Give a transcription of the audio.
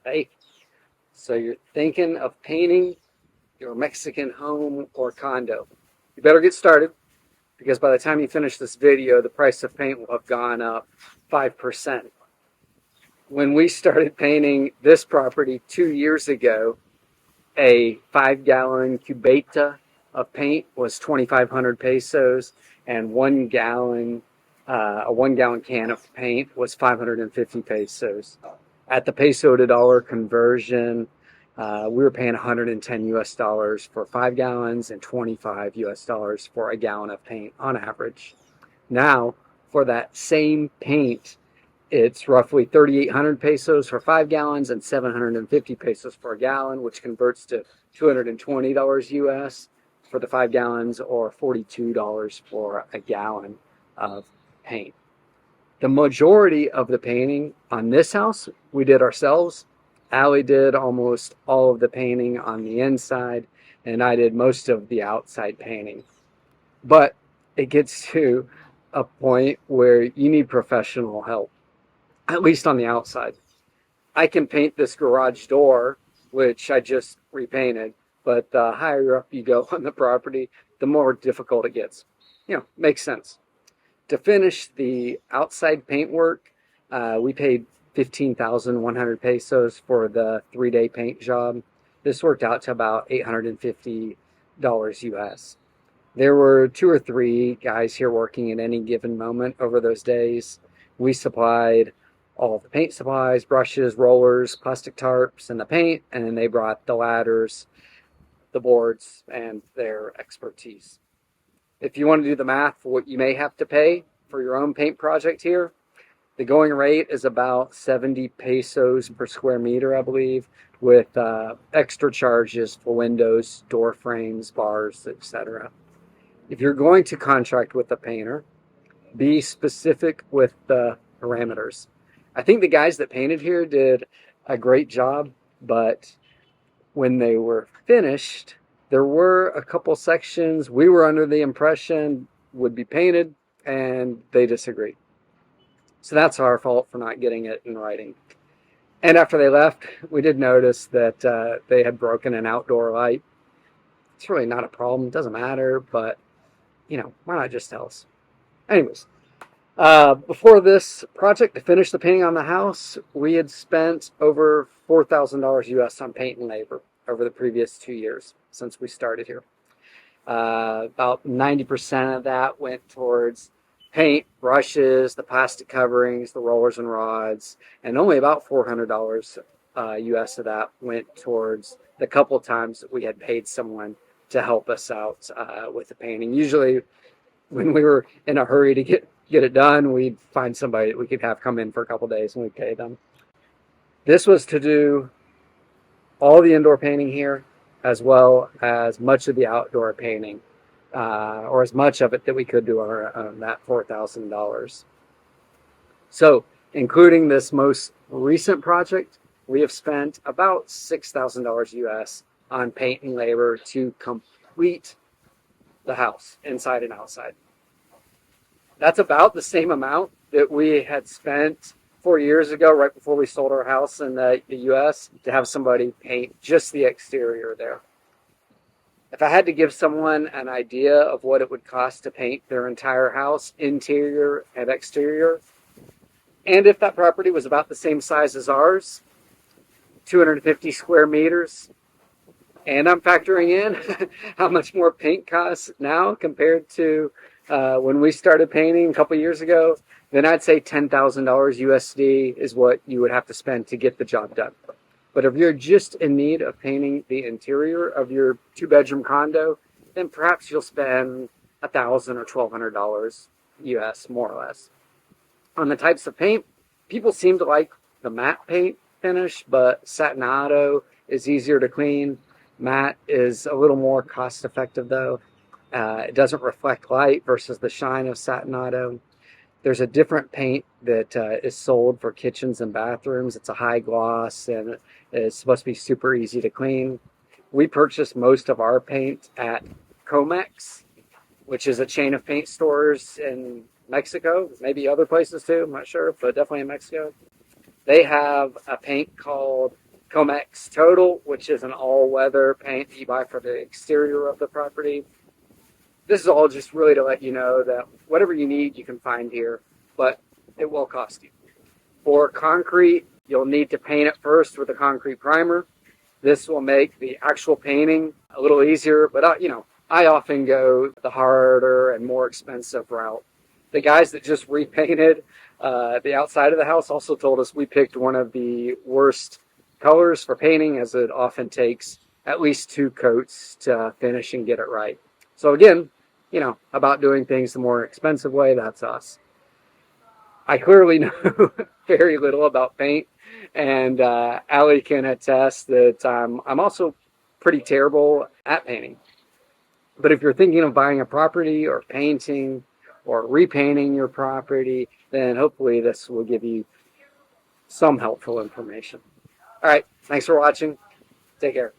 Hey, so you're thinking of painting your Mexican home or condo. You better get started because by the time you finish this video, the price of paint will have gone up 5%. When we started painting this property 2 years ago, a 5 gallon cubeta of paint was 2,500 pesos, and a 1 gallon can of paint was 550 pesos. At the peso to dollar conversion, we were paying 110 US dollars for 5 gallons and 25 US dollars for a gallon of paint on average. Now, for that same paint, it's roughly 3,800 pesos for 5 gallons and 750 pesos for a gallon, which converts to $220 US for the 5 gallons or $42 for a gallon of paint. The majority of the painting on this house we did ourselves. Allie did almost all of the painting on the inside, and I did most of the outside painting. But it gets to a point where you need professional help, at least on the outside. I can paint this garage door, which I just repainted, but the higher up you go on the property, the more difficult it gets. Makes sense. To finish the outside paint work, we paid 15,100 pesos for the 3-day paint job. This worked out to about $850 US. There were 2 or 3 guys here working at any given moment over those days. We supplied all of the paint supplies, brushes, rollers, plastic tarps, and the paint, and then they brought the ladders, the boards, and their expertise. If you want to do the math for what you may have to pay for your own paint project here, the going rate is about 70 pesos per square meter, I believe, with extra charges for windows, door frames, bars, etc. If you're going to contract with a painter, be specific with the parameters. I think the guys that painted here did a great job, but when they were finished, there were a couple sections we were under the impression would be painted, and they disagreed. So that's our fault for not getting it in writing. And after they left, we did notice that they had broken an outdoor light. It's really not a problem. It doesn't matter, but, why not just tell us? Anyways, before this project, to finish the painting on the house, we had spent over $4,000 US on paint and labor over the previous 2 years since we started here. About 90% of that went towards paint, brushes, the plastic coverings, the rollers and rods, and only about $400 US of that went towards the couple times that we had paid someone to help us out with the painting. Usually when we were in a hurry to get it done, we'd find somebody that we could have come in for a couple days and we'd pay them. This was to do all the indoor painting here, as well as much of the outdoor painting, or as much of it that we could do on that $4,000. So, including this most recent project, we have spent about $6,000 US on paint and labor to complete the house, inside and outside. That's about the same amount that we had spent 4 years ago, right before we sold our house in the US, to have somebody paint just the exterior there. If I had to give someone an idea of what it would cost to paint their entire house, interior and exterior, and if that property was about the same size as ours, 250 square meters, and I'm factoring in how much more paint costs now compared to when we started painting a couple years ago, then I'd say $10,000 USD is what you would have to spend to get the job done. But if you're just in need of painting the interior of your 2-bedroom condo, then perhaps you'll spend $1,000 or $1,200 US, more or less. On the types of paint, people seem to like the matte paint finish, but satinado is easier to clean. Matte is a little more cost effective though. It doesn't reflect light versus the shine of satinado. There's a different paint that is sold for kitchens and bathrooms. It's a high gloss and it's supposed to be super easy to clean. We purchased most of our paint at Comex, which is a chain of paint stores in Mexico, maybe other places too, I'm not sure, but definitely in Mexico. They have a paint called Comex Total, which is an all-weather paint that you buy for the exterior of the property. This is all just really to let you know that whatever you need, you can find here, but it will cost you. For concrete, you'll need to paint it first with a concrete primer. This will make the actual painting a little easier, but I often go the harder and more expensive route. The guys that just repainted the outside of the house also told us we picked one of the worst colors for painting, as it often takes at least 2 coats to finish and get it right. So again, about doing things the more expensive way, that's us. I clearly know very little about paint, and Allie can attest that I'm also pretty terrible at painting. But if you're thinking of buying a property or painting or repainting your property, then hopefully this will give you some helpful information. All right, thanks for watching. Take care.